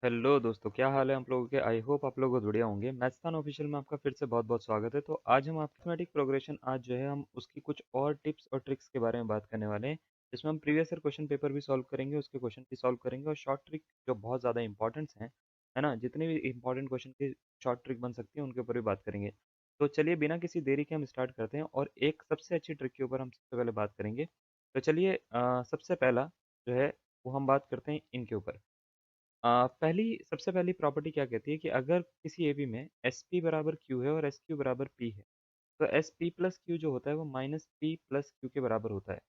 Hello दोस्तों, क्या हाल है आप लोगों के। आई होप आप लोग बढ़िया होंगे। मैथ्सतान ऑफिशियल में आपका फिर से बहुत बहुत स्वागत है। तो आज हम अरिथमेटिक प्रोग्रेशन आज जो है हम उसकी कुछ और टिप्स और ट्रिक्स के बारे में बात करने वाले हैं, जिसमें हम प्रीवियस ईयर क्वेश्चन पेपर भी सॉल्व करेंगे, उसके क्वेश्चन भी सॉल्व करेंगे और शॉर्ट ट्रिक जो बहुत ज़्यादा इंपॉर्टेंट्स हैं, है ना, जितने भी इंपॉर्टेंट क्वेश्चन की शॉर्ट ट्रिक बन सकती है उनके ऊपर भी बात करेंगे। तो चलिए बिना किसी देरी के हम स्टार्ट करते हैं और एक सबसे अच्छी ट्रिक के ऊपर हम सबसे पहले बात करेंगे। तो चलिए सबसे पहला जो है वो हम बात करते हैं इनके ऊपर। पहली सबसे पहली प्रॉपर्टी क्या कहती है कि अगर किसी एबी में एस पी बराबर क्यू है और एस क्यू बराबर पी है, तो एस पी प्लस क्यू जो होता है वो माइनस पी प्लस क्यू के बराबर होता है।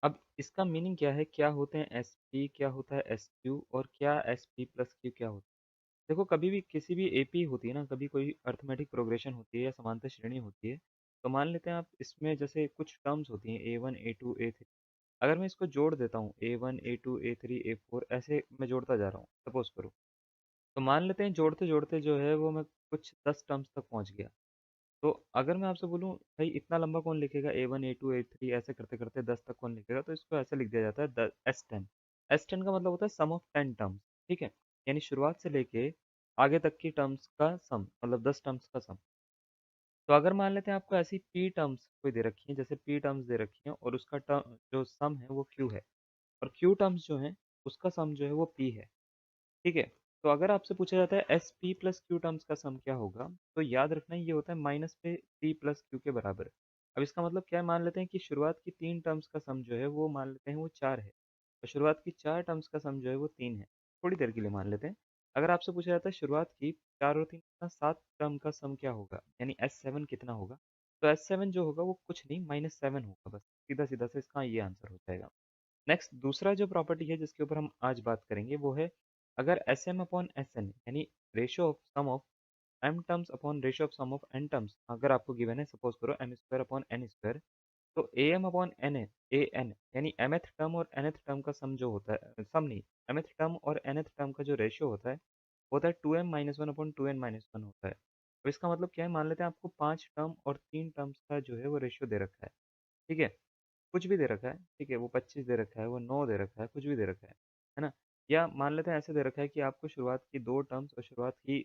अब इसका मीनिंग क्या है, क्या होते हैं एस पी, क्या होता है एस क्यू और क्या एस पी प्लस क्यू क्या होता है। देखो, कभी भी किसी भी एपी होती है ना, कभी कोई अर्थमेटिक प्रोग्रेशन होती है या समांतर श्रेणी होती है, तो मान लेते हैं आप इसमें जैसे कुछ टर्म्स होती हैं a one a two a three. अगर मैं इसको जोड़ देता हूँ a one a two a three a four, ऐसे मैं जोड़ता जा रहा हूँ, सपोज करो। तो मान लेते हैं जोड़ते जोड़ते जो है वो मैं कुछ 10 टर्म्स तक पहुंच गया। तो अगर मैं आपसे बोलूं भाई इतना लंबा कौन लिखेगा, a one a two a three ऐसे करते करते 10 तक कौन लिखेगा, तो इसको ऐसे लिख दिया जाता है एस टेन। एस टेन का मतलब होता है सम ऑफ 10 टर्म्स। ठीक है, यानी शुरुआत से लेके आगे तक की टर्म्स का सम, मतलब 10 टर्म्स का सम। तो अगर मान लेते हैं आपको ऐसी पी टर्म्स कोई दे रखी है, जैसे पी टर्म्स दे रखी है और उसका टर्म जो सम है वो क्यू है, और क्यू टर्म्स जो है उसका सम जो है वो पी है। ठीक है, तो अगर आपसे पूछा जाता है S P plus Q terms का सम क्या होगा, तो याद रखना ये होता है माइनस पे पी प्लस क्यू के बराबर। अब इसका मतलब क्या है, मान लेते हैं कि शुरुआत की 3 टर्म्स का सम जो है वो मान लेते हैं वो 4 है, और शुरुआत की 4 टर्म्स का सम जो है वो 3 है। थोड़ी देर के लिए मान लेते हैं। अगर आपसे पूछा जाता है शुरुआत की 4 और 3 का 7 टर्म का सम क्या होगा, यानी S7 कितना होगा, तो S7 जो होगा वो कुछ नहीं, -7 होगा। बस सीधा सीधा से इसका ये आंसर हो जाएगा। नेक्स्ट दूसरा जो प्रॉपर्टी है जिसके ऊपर हम आज बात करेंगे वो है, अगर s m upon s n यानी ratio of sum of m terms upon ratio of sum of n terms अगर आपको गिवन है, सपोज करो m square upon n square, तो a m upon n a n यानी mth term और nth term का sum जो होता है, सम नहीं, एमएथ टर्म और एनएथ टर्म का जो रेशियो होता है 2m-1 अपॉन 2n-1 होता है। तो इसका मतलब क्या है, मान लेते हैं आपको 5 टर्म और 3 टर्म्स का जो है वो रेशियो दे रखा है। ठीक है, कुछ भी दे रखा है, ठीक है, वो 25 दे रखा है, वो 9 दे रखा है, कुछ भी दे रखा है ना। या मान लेते हैं ऐसे दे रखा है कि आपको शुरुआत की 2 टर्म्स और शुरुआत की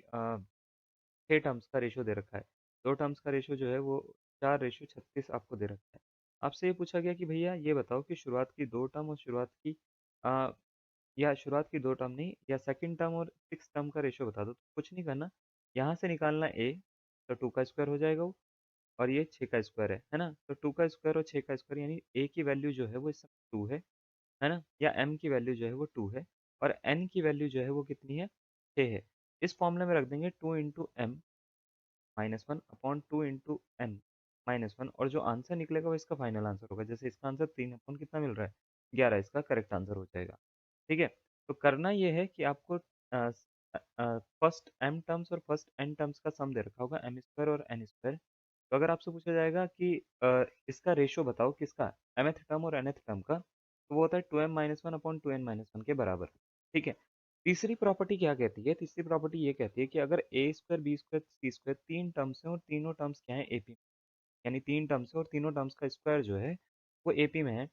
6 टर्म्स का रेशियो दे रखा है। 2 टर्म्स का रेशियो जो है वो 4:36 आपको दे रखा है। आपसे ये पूछा गया कि भैया ये बताओ कि शुरुआत की 2 टर्म और शुरुआत की अ, या शुरुआत की 2 टर्म नहीं, या सेकंड टर्म और 6 टर्म का रेशियो बता दो। तो कुछ नहीं करना, यहाँ से निकालना ए, तो 2 का स्क्वायर हो जाएगा वो, और ये 6 का स्क्वायर है ना। तो 2 का स्क्वायर और 6 का स्क्वायर यानी ए की वैल्यू जो है वो इस समय 2 है ना, या एम की वैल्यू जो है वो 2 है, और एन की वैल्यू जो है वो कितनी है, 6 है। इस फॉर्मूले में रख देंगे 2 into m-1 upon 2 into n-1, और जो आंसर निकलेगा वो इसका फाइनल आंसर होगा। जैसे इसका आंसर 3 अपॉन कितना मिल रहा है, 11, इसका करेक्ट आंसर हो जाएगा। ठीक है, तो करना ये है कि आपको फर्स्ट एम टर्म्स और फर्स्ट एन टर्म्स का सम दे रखा होगा, एम स्क्वायर और एन स्क्वायर। तो अगर आपसे पूछा जाएगा कि इसका रेशियो बताओ किसका, mth टर्म और nth टर्म का, तो वो होता है 2m-1 अपॉन 2n-1 के बराबर। ठीक है, तीसरी प्रॉपर्टी क्या कहती है, तीसरी प्रॉपर्टी ये कहती है कि अगर ए स्क्वायर बी स्क्वायर सी स्क्वायर 3 टर्म्स हैं और तीनों टर्म्स क्या है एपी, यानी 3 टर्म्स है और तीनों टर्म्स का स्क्वायर जो है वो एपी में है,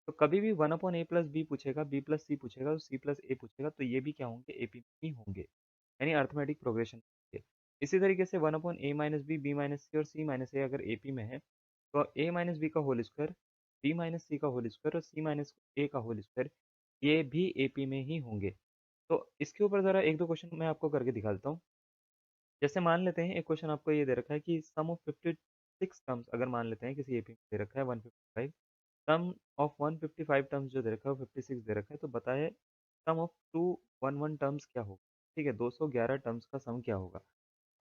तो कभी भी 1/a+b पूछेगा, b+c पूछेगा, तो c+a पूछेगा, तो ये भी क्या होंगे, एपी में ही होंगे, यानी अर्थमेटिक प्रोग्रेशन के। इसी तरीके से 1/a-b, b-c और c-a अगर एपी में है, तो a-b का होल स्क्वायर, b-c का होल स्क्वायर और c-a का होल स्क्वायर, ये भी एपी में ही होंगे। तो इसके ऊपर ज़रा एक दो क्वेश्चन मैं आपको करके दिखा देता हूँ। जैसे मान लेते हैं एक क्वेश्चन आपको ये दे रखा है कि सम ऑफ 56 टर्म्स, अगर मान लेते हैं किसी एपी में दे रखा है 155, सम ऑफ 155 टर्म्स जो दे रखा है वो 56 दे रखा है, तो बताए सम ऑफ 211 टर्म्स क्या होगा। ठीक है, 211 टर्म्स का सम क्या होगा।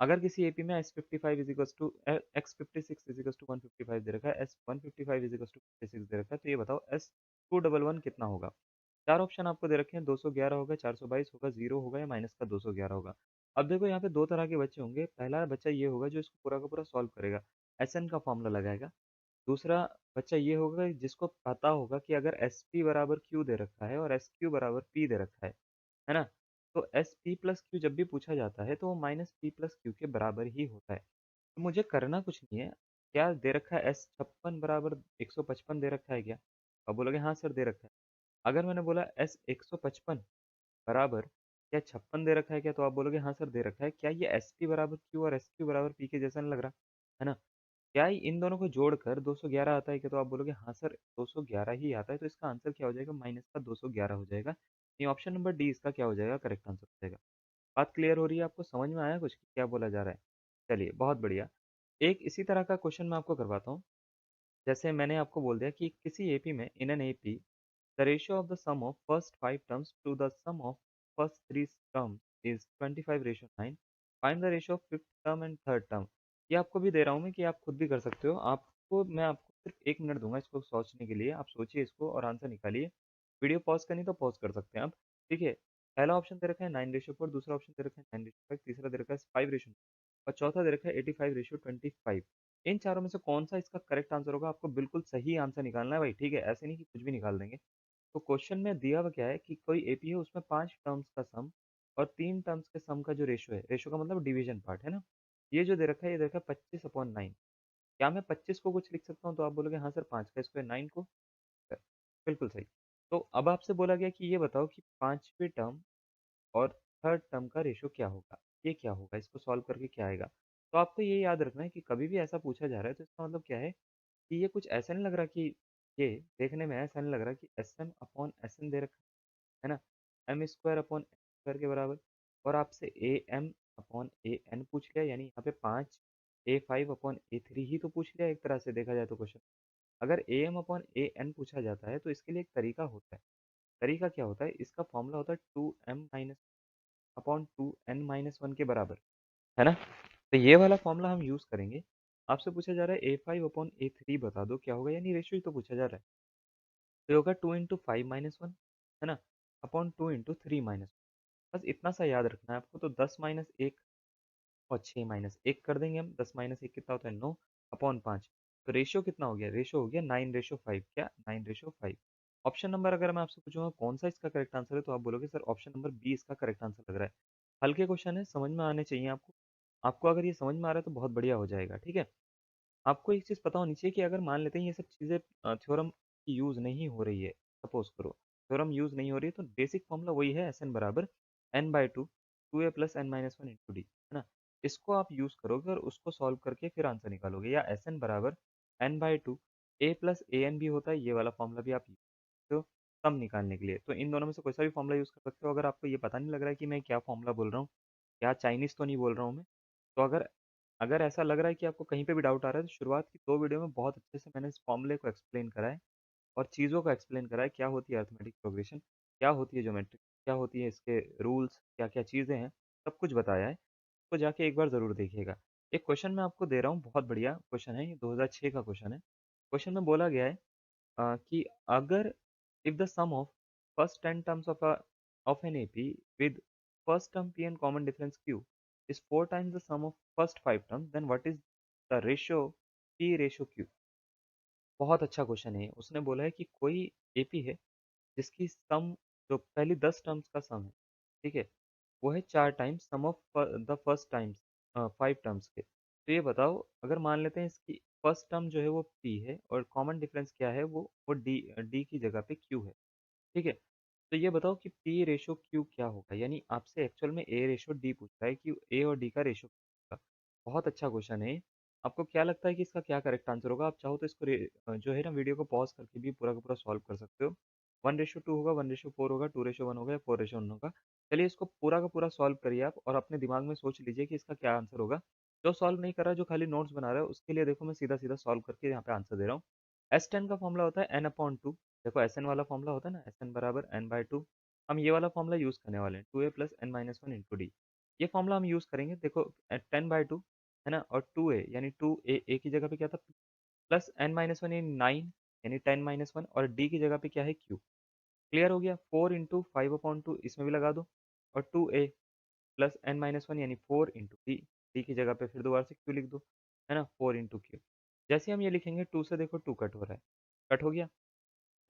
अगर किसी एपी में S 55 is equal to x 56 is equal to 155 दे रखा है, एस 155 इज इक्वल टू 56 दे रखा है, तो ये बताओ एस 211 कितना होगा। चार ऑप्शन आपको दे रखे हैं, 211 होगा, 422 होगा, जीरो होगा, या माइनस का 211 होगा। अब देखो यहाँ पे दो तरह के बच्चे होंगे। पहला बच्चा ये होगा जो इसको पूरा का पूरा सॉल्व करेगा, एस एन का फॉर्मूला लगाएगा। दूसरा बच्चा ये होगा जिसको पता होगा कि अगर एस पी बराबर क्यू दे रखा है और एस क्यू बराबर पी दे रखा है ना, तो एस पी प्लस क्यू जब भी पूछा जाता है तो वो माइनस पी प्लस क्यू के बराबर ही होता है। तो मुझे करना कुछ नहीं है। क्या दे रखा है, एस 56 बराबर 155 दे रखा है क्या, अब बोलोगे हाँ सर दे रखा है। अगर मैंने बोला एस 155 बराबर क्या 56 दे रखा है क्या? तो आप बोलोगे हाँ सर दे रखा है। क्या ये एस पी बराबर क्यू और एस क्यू बराबर पी के जैसा नहीं लग रहा, है ना? क्या इन दोनों को जोड़कर 211 आता है क्या? तो आप बोलोगे हाँ सर 211 ही आता है। तो इसका आंसर क्या हो जाएगा? माइनस का 211 हो जाएगा। ये ऑप्शन नंबर डी इसका क्या हो जाएगा? करेक्ट आंसर हो जाएगा। बात क्लियर हो रही है आपको? समझ में आया कुछ कि क्या बोला जा रहा है? चलिए बहुत बढ़िया। एक इसी तरह का क्वेश्चन मैं आपको करवाता हूँ। जैसे मैंने आपको बोल दिया कि किसी एपी में in an AP the ratio of the sum of first 5 terms to the sum of first 3 terms is 25:9। Find the ratio of fifth term and third term. ये आपको भी दे रहा हूँ मैं कि आप खुद भी कर सकते हो। मैं आपको सिर्फ 1 मिनट दूंगा इसको सोचने के लिए। आप सोचिए इसको और आंसर निकालिए। वीडियो पॉज करनी तो पॉज कर सकते हैं आप। ठीक है। पहला ऑप्शन दे रखा है 9:4, दूसरा ऑप्शन दे रखा है 9:5, तीसरा दे रखा है 5:, और चौथा दे रखा है 85:25। इन चारों में से कौन सा इसका करेक्ट आंसर होगा? आपको बिल्कुल सही आंसर निकालना है भाई। ठीक है, ऐसे नहीं कि कुछ भी निकाल देंगे। तो क्वेश्चन में दिया हुआ क्या है कि कोई एपी है, उसमें 5 टर्म्स का सम और 3 टर्म्स के सम का जो रेशो है, रेशो का मतलब डिवीजन पार्ट है ना, ये जो दे रखा है ये दे रखा है 25/9। क्या मैं 25 को कुछ लिख सकता हूँ? तो आप बोलोगे हाँ सर 5 का स्क्वायर 9 को। सर, बिल्कुल सही। तो अब आपसे बोला गया कि ये बताओ कि 5वीं टर्म और थर्ड टर्म का रेशो क्या होगा? ये क्या होगा? इसको सॉल्व करके क्या आएगा? तो आपको ये याद रखना है कि कभी भी ऐसा पूछा जा रहा है तो इसका मतलब क्या है कि ये कुछ ऐसा नहीं लग रहा कि ये देखने में ऐसा नहीं लग रहा कि s m upon s n दे रखा है ना, m square upon n square के बराबर, और आपसे a m upon a n पूछ लिया, यानी यहाँ पे 5 A5/A3 ही तो पूछ लिया एक तरह से देखा जाए तो क्वेश्चन। अगर a m upon a n पूछा जाता है तो इसके लिए एक तरीका होता है। तरीका क्या होता है? इसका फॉर्मूला होता है 2m-2n-1 के बराबर, है ना? तो ये वाला फॉर्मूला हम यूज करेंगे। आपसे पूछा जा रहा है A5/A3 बता दो क्या होगा, यानी रेशियो ही तो पूछा जा रहा है। तो ये होगा 2 × 5 - 1, है ना, अपॉन 2 × 3 - 1। बस इतना सा याद रखना है आपको। तो 10 - 1 और 6 - 1 कर देंगे हम। 10 - 1 कितना होता है? 9 अपॉन 5। तो रेशियो कितना हो गया? रेशियो हो गया 9:5। क्या? 9:5। ऑप्शन नंबर अगर मैं आपसे पूछूंगा कौन सा इसका करेक्ट आंसर है, तो आप बोलोगे सर ऑप्शन नंबर बी इसका करेक्ट आंसर लग रहा है। हल्के क्वेश्चन है, समझ में आने चाहिए आपको। आपको अगर ये समझ में आ रहा है तो बहुत बढ़िया हो जाएगा। ठीक है। आपको एक चीज़ पता होनी चाहिए कि अगर मान लेते हैं ये सब चीज़ें थ्योरम की यूज़ नहीं हो रही है, सपोज करो थ्योरम यूज़ नहीं हो रही है, तो बेसिक फॉर्मूला वही है एस एन बराबर n/2 2a+n-1 × d, है ना। इसको आप यूज़ करोगे और उसको सॉल्व करके फिर आंसर निकालोगे। या एस एन बराबर n/2 a+an भी होता है, ये वाला फॉर्मूला भी आप यूज करते हो सम निकालने के लिए। तो इन दोनों में से कोई सा भी फॉर्मूला यूज़ कर सकते हो। अगर आपको ये पता नहीं लग रहा है कि मैं क्या फॉर्मूला बोल रहा हूँ, क्या चाइनीज़ तो नहीं बोल रहा हूँ मैं, तो अगर अगर ऐसा लग रहा है कि आपको कहीं पे भी डाउट आ रहा है, तो शुरुआत की 2 वीडियो में बहुत अच्छे से मैंने इस फॉर्मूले को एक्सप्लेन करा है और चीज़ों को एक्सप्लेन करा है। क्या होती है अरिथमेटिक प्रोग्रेशन, क्या होती है ज्योमेट्रिक, क्या होती है इसके रूल्स, क्या-क्या चीज़ें हैं, सब कुछ बताया है। तो जाके एक बार ज़रूर देखिएगा। एक क्वेश्चन मैं आपको दे रहा हूँ, बहुत बढ़िया क्वेश्चन है ये, 2006 का क्वेश्चन है। क्वेश्चन में बोला गया है कि अगर if the sum of first 10 terms of an AP with first term p and common difference q is 4 times the sum of first 5 terms, then what is the ratio p ratio q. बहुत अच्छा question है। उसने बोला है कि कोई AP है जिसकी सम, जो पहली 10 टर्म्स का सम है, ठीक है, वो है 4 times sum of the first times 5 terms के। तो ये बताओ, अगर मान लेते हैं इसकी फर्स्ट टर्म जो है वो पी है और कॉमन डिफरेंस क्या है, वो डी डी की जगह पे क्यू है। ठीक है। तो ये बताओ कि पी रेशो क्यू क्या होगा, यानी आपसे एक्चुअल में ए रेशो डी पूछ रहा है कि ए और डी का रेशो क्या होगा। बहुत अच्छा क्वेश्चन है ये। आपको क्या लगता है कि इसका क्या करेक्ट आंसर होगा? आप चाहो तो इसको जो है ना, वीडियो को पॉज करके भी पूरा का पूरा सॉल्व कर सकते हो। 1:2 होगा, 1:4 होगा, 2:1 होगा या 4:1 होगा। चलिए इसको पूरा का पूरा सॉल्व करिए आप और अपने दिमाग में सोच लीजिए कि इसका क्या आंसर होगा। जो सॉल्व नहीं कर रहा है, जो खाली नोट्स बना रहा है, उसके लिए देखो मैं सीधा सीधा सॉल्व करके यहाँ पे आंसर दे रहा हूँ। S10 का फॉर्मूला होता है n/2। देखो एस एन वाला फॉर्मूला होता है ना, एस एन बराबर n/2। हम ये वाला फॉर्मूला यूज़ करने वाले हैं, 2a+n-1 × d। ये फॉर्मूला हम यूज़ करेंगे। देखो 10/2 है ना, और 2a यानी 2a, a की जगह पे क्या था, प्लस n-1 यानी 9 यानी 10-1, और d की जगह पे क्या है, q। क्लियर हो गया। 4 × 5/2 इसमें भी लगा दो, और 2a प्लस n-1 यानी 4 × d, d की जगह पे फिर दोबारा से q लिख दो, है ना, 4 × q। जैसे हम ये लिखेंगे 2 से देखो 2 कट हो रहा है, कट हो गया,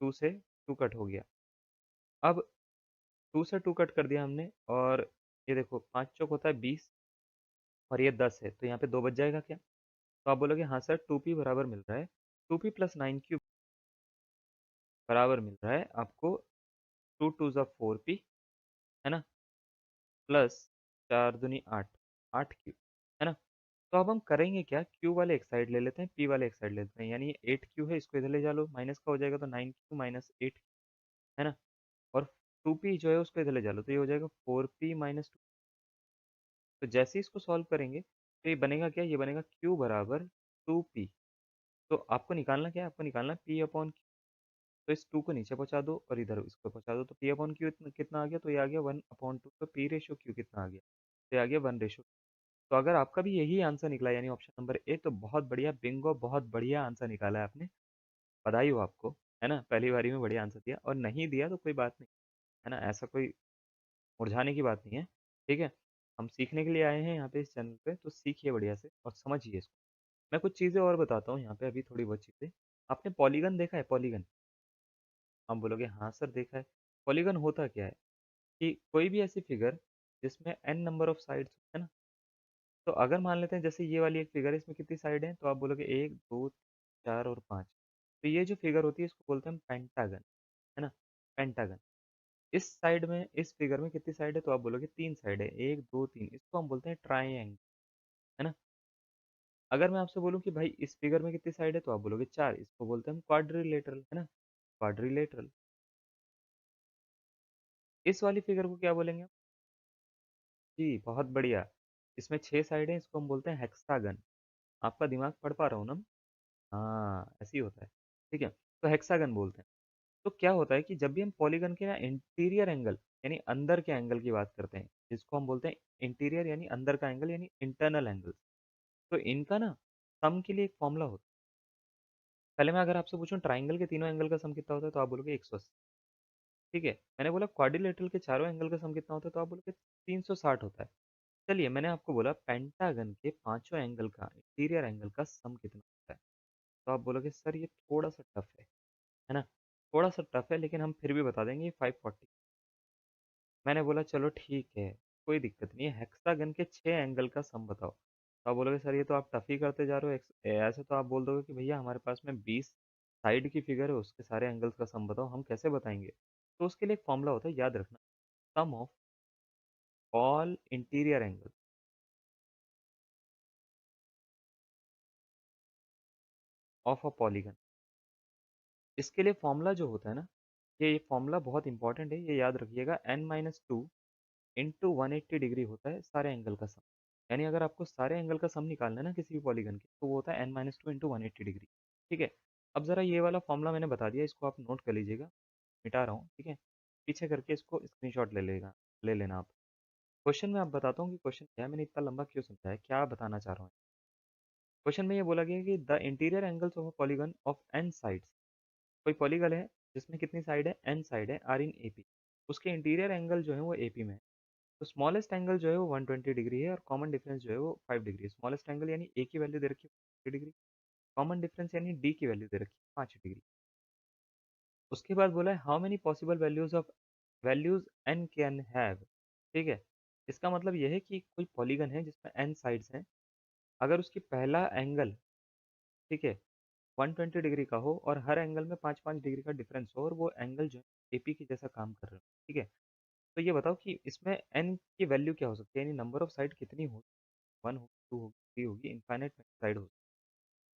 2 से 2 कट हो गया। अब 2 से 2 कट कर दिया हमने, और ये देखो 5 चौक होता है 20 और ये 10 है, तो यहाँ पे 2 बच जाएगा क्या? तो आप बोलोगे हाँ सर 2p बराबर मिल रहा है, 2p प्लस 9q बराबर मिल रहा है आपको 2 2 ज़ा 4p, है ना, प्लस 4 दूनी 8, 8 क्यू, है ना? तो अब हम करेंगे क्या, क्यू वाले एक साइड ले लेते हैं, पी वाले एक साइड ले लेते हैं, यानी ये 8 क्यू है, इसको इधर ले जा लो, माइनस का हो जाएगा तो 9 क्यू माइनस 8, है ना? और 2p जो है उसको इधर ले जा लो, तो ये हो जाएगा 4p माइनस 2। तो जैसे ही इसको सॉल्व करेंगे तो ये बनेगा क्या, ये बनेगा q बराबर 2p। तो आपको निकालना क्या है, आपको निकालना p अपॉन q। तो इस 2 को नीचे पहुंचा दो और इधर इसको पहुंचा दो, तो p अपॉन q कितना आ गया, तो ये आ गया 1/2। तो p रेशो q कितना आ गया, तो ये आ गया 1/2। तो अगर आपका भी यही आंसर निकला यानी ऑप्शन नंबर ए, तो बहुत बढ़िया, बिंगो, बहुत बढ़िया आंसर निकाला है आपने, बधाई हो आपको, है ना? पहली बारी में बढ़िया आंसर दिया, और नहीं दिया तो कोई बात नहीं, है ना? ऐसा कोई मुरझाने की बात नहीं है, ठीक है? हम सीखने के लिए आए हैं यहाँ पे इस चैनल पे, तो सीखिए बढ़िया से और समझिए इसको। मैं कुछ चीज़ें और बताता हूँ यहाँ पे अभी, थोड़ी बहुत चीज़ें। आपने पॉलीगन देखा है, पॉलीगन? हम बोलोगे हाँ सर देखा है। पॉलीगन होता क्या है कि कोई भी ऐसी फिगर जिसमें n नंबर ऑफ साइड्स है ना, तो अगर मान लेते हैं जैसे ये वाली एक फिगर है, इसमें कितनी साइड है, तो आप बोलोगे 1 2 4 और 5। तो ये जो फिगर होती है इसको बोलते हैं हम पेंटागन, है ना? पेंटागन। इस साइड में, इस फिगर में कितनी साइड है, तो आप बोलोगे 3 साइड है, 1 2 3, इसको हम बोलते हैं ट्राइंगल, है ना? अगर मैं आपसे बोलूं कि भाई इस फिगर में कितनी साइड है, तो आप बोलोगे 4, इसको बोलते हैं हम क्वाड्रिलेटरल, है ना? क्वाड्रिलेटरल। इस वाली फिगर को क्या बोलेंगे आप? जी बहुत बढ़िया, इसमें 6 साइड है, इसको हम बोलते हैं हेक्सागन। आपका दिमाग पढ़ पा रहा हूँ ना मैं? हाँ ऐसे ही होता है, ठीक है? तो हेक्सागन बोलते हैं। तो क्या होता है कि जब भी हम पॉलीगन के ना इंटीरियर एंगल यानी अंदर के एंगल की बात करते हैं, जिसको हम बोलते हैं इंटीरियर यानी अंदर का एंगल यानी इंटरनल एंगल, तो इनका ना सम के लिए एक फॉर्मूला होता है। पहले मैं अगर आपसे पूछूं ट्राइंगल के तीनों एंगल का सम कितना होता है, तो आप बोलोगे 180, ठीक है? मैंने बोला क्वाड्रिलेटरल के चारों एंगल का सम कितना होता है, तो आप बोलोगे 360 होता है। चलिए मैंने आपको बोला पेंटागन के पांचों एंगल का इंटीरियर एंगल का सम कितना होता है, तो आप बोलोगे सर ये थोड़ा सा टफ है ना? थोड़ा सा टफ है, लेकिन हम फिर भी बता देंगे 540। मैंने बोला चलो ठीक है, कोई दिक्कत नहीं है, हेक्सागन के 6 एंगल का सम बताओ। तो आप बोलोगे सर ये तो आप टफ ही करते जा रहे हो, ऐसे तो आप बोल दोगे कि भैया हमारे पास में 20 साइड की फिगर है, उसके सारे एंगल्स का सम बताओ, हम कैसे बताएंगे? तो उसके लिए एक फॉर्मूला होता है, याद रखना, sum of all interior angle of a polygon. इसके लिए फॉर्मूला जो होता है ना, ये फॉर्मूला बहुत इंपॉर्टेंट है, ये याद रखिएगा, n-2 इंटू 180 डिग्री होता है सारे एंगल का सम। यानी अगर आपको सारे एंगल का सम निकालना है ना किसी भी पॉलीगन के, तो वो होता है n-2 इंटू 180 डिग्री, ठीक है? अब जरा ये वाला फॉर्मूला मैंने बता दिया, इसको आप नोट कर लीजिएगा, मिटा रहा हूँ, ठीक है? पीछे करके इसको स्क्रीनशॉट ले लेना आप। क्वेश्चन में आप बताता हूँ कि क्वेश्चन क्या है, मैंने इतना लंबा क्यों समझाया, क्या बताना चाह रहा हूँ। क्वेश्चन में ये बोला गया है कि the interior angles of polygon of n sides, कोई पॉलीगन है जिसमें कितनी साइड है, एन साइड है, आर इन एपी, उसके इंटीरियर एंगल जो है वो एपी में है। तो स्मॉलेस्ट एंगल जो है वो 120 डिग्री है, और कॉमन डिफरेंस जो है वो 5 डिग्री है। स्मॉलेस्ट एंगल यानी ए की वैल्यू दे रखी है 50 डिग्री, कॉमन डिफरेंस यानी डी की वैल्यू दे रखी है 5 डिग्री। उसके बाद बोला है how many possible values n can have, ठीक है? इसका मतलब यह है कि कोई पॉलीगन है जिसमें एन साइड्स हैं, अगर उसकी पहला एंगल, ठीक है, 120 डिग्री का हो और हर एंगल में 5-5 डिग्री का डिफरेंस हो, और वो एंगल जो है एपी की जैसा काम कर रहे हो, ठीक है? तो ये बताओ कि इसमें एन की वैल्यू क्या हो सकती है, यानी नंबर ऑफ साइड कितनी हो, 1 होगी, 2 होगी, 3 होगी, इनफाइनाइट साइड होगी।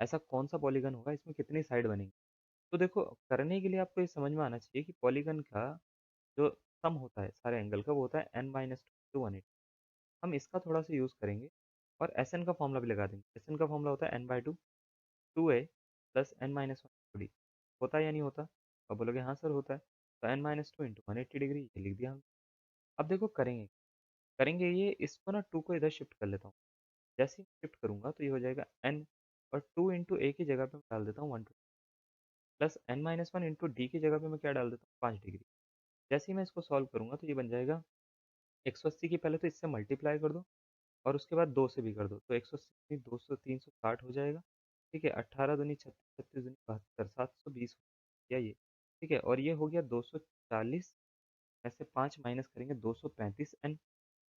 ऐसा कौन सा पॉलीगन होगा इसमें कितनी साइड बनेंगी? तो देखो, करने के लिए आपको ये समझ में आना चाहिए कि पॉलीगन का जो सम होता है सारे एंगल का, वो होता है n-2 हम इसका थोड़ा सा यूज़ करेंगे, और एस एन का फॉर्मूला भी लगा देंगे। एस एन का फॉर्मूला होता है n/2 2a प्लस n-1 होता है या नहीं होता? अब बोलोगे हाँ सर होता है, तो n-2 इंटू 180 डिग्री, ये लिख दिया हम। अब देखो करेंगे, ये इसको ना 2 को इधर शिफ्ट कर लेता हूँ। जैसे ही शिफ्ट करूंगा तो ये हो जाएगा n, और 2 इंटू ए की जगह पे मैं डाल देता हूँ 120, प्लस n-1 इंटू डी की जगह पे मैं क्या डाल देता हूँ 5 डिग्री। जैसे ही मैं इसको सॉल्व करूंगा तो ये बन जाएगा 180 की, पहले तो इससे मल्टीप्लाई कर दो और उसके बाद 2 से भी कर दो, तो 180 200 360 हो जाएगा, ठीक है? 18 दूनी 36, 36 दूनी 72, 720 या ये, ठीक है? और ये हो गया 240, ऐसे 5 माइनस करेंगे 235 एन,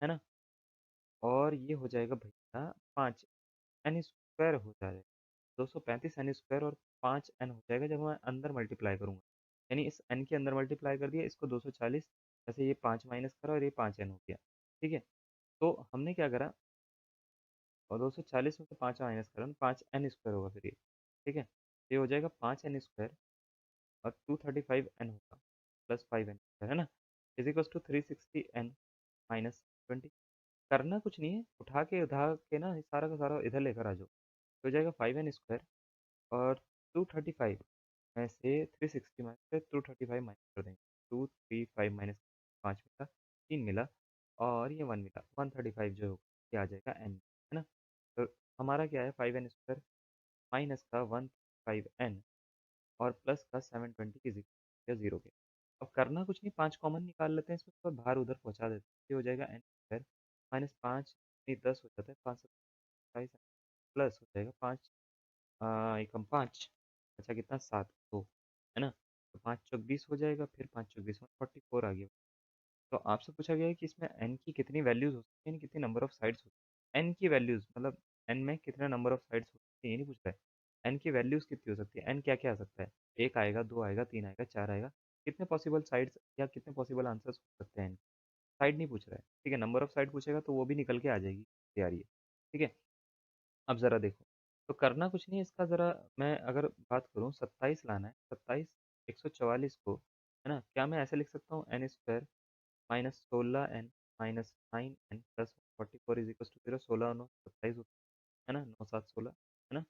है ना? और ये हो जाएगा भैया 5 एन स्क्वायर हो जाएगा, 235 एन स्क्वायर, और 5 एन हो जाएगा जब मैं अंदर मल्टीप्लाई करूंगा, यानी इस एन के अंदर मल्टीप्लाई कर दिया, इसको 240, ऐसे ये 5 माइनस करा और ये 5 एन हो गया। ठीक है, तो हमने क्या करा, और 240 में से 5 माइनस करा, 5n² होगा फिर ये। ठीक है, तो ये हो जाएगा 5n² और 235n होगा प्लस 5n² है ना, is equal to 360n minus 20। करना कुछ नहीं है, उठा के ना सारा का सारा इधर लेकर आ जाओ, तो हो जाएगा 5n² और 235 में से 360 माइनस से 235 माइनस कर देंगे, 235 माइनस 5 मिला, 3 मिला, और ये 1 मिला, 135 जो ये आ जाएगा n, है ना। तो हमारा क्या है, 5n² माइनस का 135n और प्लस का 720 की या जीरो के। अब करना कुछ नहीं, 5 कॉमन निकाल लेते हैं इसमें, तो बाहर उधर पहुंचा देते हैं, ये हो जाएगा n² माइनस 5 नहीं 10 हो जाता है, 5 प्लस हो जाएगा 5 एकम 5, अच्छा कितना 7 2, है ना। तो 5 चौक 20 हो जाएगा, फिर 5 चौक 20 में 44 आ गया। तो आपसे पूछा गया है कि इसमें n की कितनी वैल्यूज हो सकती हैं, कितनी नंबर ऑफ साइड्स हो सकती हैं। n की वैल्यूज मतलब n में कितने नंबर ऑफ साइड्स हो सकती है ये नहीं पूछ रहा है, n की वैल्यूज कितनी हो सकती है, n क्या क्या आ सकता है, एक आएगा, दो आएगा, तीन आएगा, चार आएगा, कितने पॉसिबल साइड्स या कितने पॉसिबल आंसर्स हो सकते हैं। साइड नहीं पूछ रहा है, ठीक है, नंबर ऑफ साइड पूछेगा तो वो भी निकल के आ जाएगी तैयारी है। ठीक है, अब ज़रा देखो, तो करना कुछ नहीं है इसका, ज़रा मैं अगर बात करूँ 27 लाना है, 27 144 को, है ना, क्या मैं ऐसे लिख सकता हूँ n² minus 16n minus 9n plus 44 is equal to 0, 16 और 9 27 होता है ना, 9 7 16, है ना।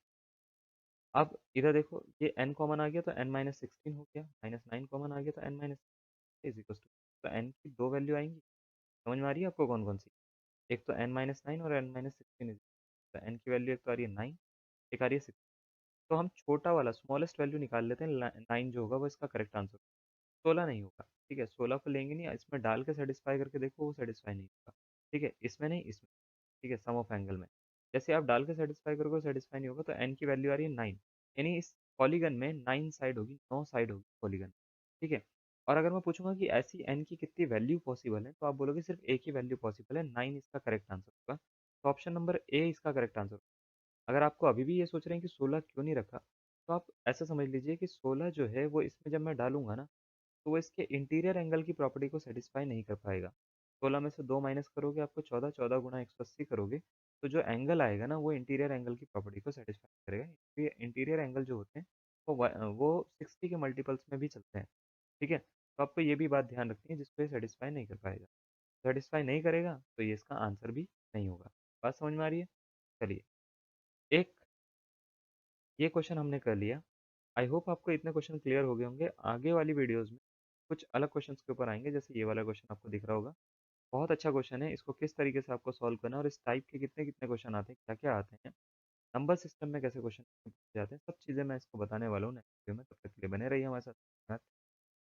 अब इधर देखो, ये n कॉमन आ गया तो n माइनस 16 हो गया, माइनस 9 कॉमन आ गया तो n minus is equal to, तो n की दो वैल्यू आएंगी, समझ में आ रही है आपको कौन कौन सी, एक तो n माइनस 9 और n माइनस 16 इज, तो n की वैल्यू एक तो आ रही है 9, एक आ रही है 16। तो हम छोटा वाला स्मॉलेस्ट वैल्यू निकाल लेते हैं, 9 जो होगा वो इसका करेक्ट आंसर, 16 नहीं होगा, ठीक है, 16 को लेंगे नहीं, इसमें डाल के सेटिस्फाई करके देखो वो सेटिस्फाई नहीं होगा, ठीक है, इसमें नहीं इसमें, ठीक है, सम ऑफ एंगल में जैसे आप डाल के सेटिस्फाई करोगे सेटिस्फाई नहीं होगा, तो एन की वैल्यू आ रही है 9, यानी इस पॉलीगन में 9 साइड होगी, 9 साइड होगी पॉलीगन, ठीक है। और अगर मैं पूछूंगा कि ऐसी एन की कितनी वैल्यू पॉसिबल है, तो आप बोलोगे सिर्फ एक ही वैल्यू पॉसिबल है, 9 इसका करेक्ट आंसर होगा, तो ऑप्शन नंबर ए इसका करेक्ट आंसर। अगर आपको अभी भी ये सोच रहे हैं कि 16 क्यों नहीं रखा, तो आप ऐसा समझ लीजिए कि 16 जो है वो इसमें जब मैं डालूंगा ना, तो वो इसके इंटीरियर एंगल की प्रॉपर्टी को सेटिस्फाई नहीं कर पाएगा। 16 में से 2 माइनस करोगे आपको 14, 14 गुणा 180 करोगे, तो जो एंगल आएगा ना वो इंटीरियर एंगल की प्रॉपर्टी को सेटिस्फाई करेगा। ये इंटीरियर एंगल जो होते हैं वो 60 के मल्टीपल्स में भी चलते हैं, ठीक है। तो आपको ये भी बात ध्यान रखनी है, जिसको ये सेटिस्फाई नहीं कर पाएगा, सेटिस्फाई नहीं करेगा तो ये इसका आंसर भी नहीं होगा। बात समझ में आ रही है। चलिए, एक ये क्वेश्चन हमने कर लिया। आई होप आपको इतने क्वेश्चन क्लियर हो गए होंगे। आगे वाली वीडियोस में कुछ अलग क्वेश्चंस के ऊपर आएंगे, जैसे ये वाला क्वेश्चन आपको दिख रहा होगा, बहुत अच्छा क्वेश्चन है, इसको किस तरीके से आपको सॉल्व करना है और इस टाइप के कितने कितने क्वेश्चन आते हैं, क्या क्या आते हैं, नंबर सिस्टम में कैसे क्वेश्चन जाते हैं, सब चीज़ें मैं इसको बताने वाला हूँ नेक्स्ट वीडियो में। तब तक के लिए बने रहिए हमारे साथ।